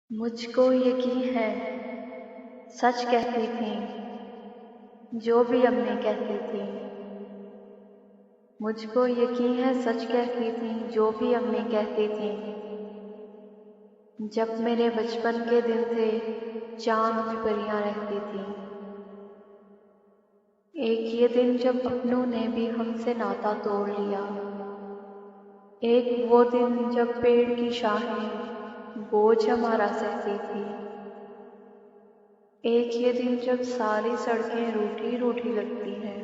مجھ کو یقین ہے سچ کہتی تھیں جو بھی امی کہتی تھیں۔ مجھ کو یقین ہے سچ کہتی تھیں جو بھی امی کہتی تھیں۔ جب میرے بچپن کے دن تھے چاند میں پریاں رہتی تھیں۔ ایک یہ دن جب اپنوں نے بھی ہم سے ناتا توڑ لیا۔ ایک وہ دن جب پیڑ کی شاخیں بوجھ ہمارا سہتی تھی۔ ایک یہ دن جب ساری سڑکیں روٹھی روٹھی لگتی ہیں۔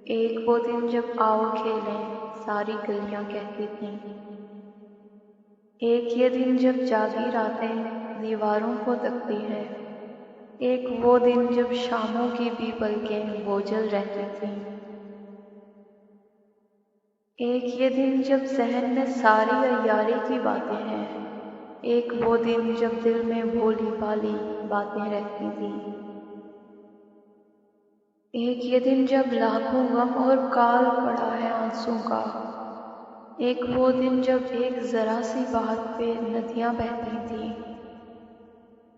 ایک وہ دن جب آؤ کھیلیں ساری گلیاں کہتی تھیں۔ ایک یہ دن جب جاگی راتیں دیواروں کو تکتی ہیں۔ ایک وہ دن جب شاموں کی بھی پلکیں بوجھل رہتی تھیں۔ ایک یہ دن جب ذہن میں ساری عیاری کی باتیں ہیں۔ ایک وہ دن جب دل میں بھولی بھالی باتیں رہتی تھیں۔ ایک یہ دن جب لاکھوں غم اور کال پڑا ہے آنسوں کا۔ ایک وہ دن جب ایک ذرا سی بات پہ ندیاں بہتی تھیں۔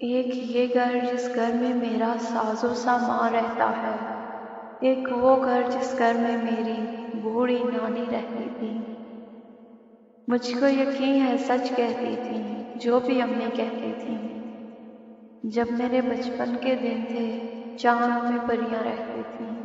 ایک یہ گھر جس گھر میں میرا ساز و سامان رہتا ہے۔ ایک وہ گھر جس گھر میں میری بوڑھی نانی رہتی تھی۔ مجھ کو یقین ہے سچ کہتی تھیں جو بھی امی کہتی تھیں۔ جب میرے بچپن کے دن تھے چاند میں پریاں رہتی تھیں۔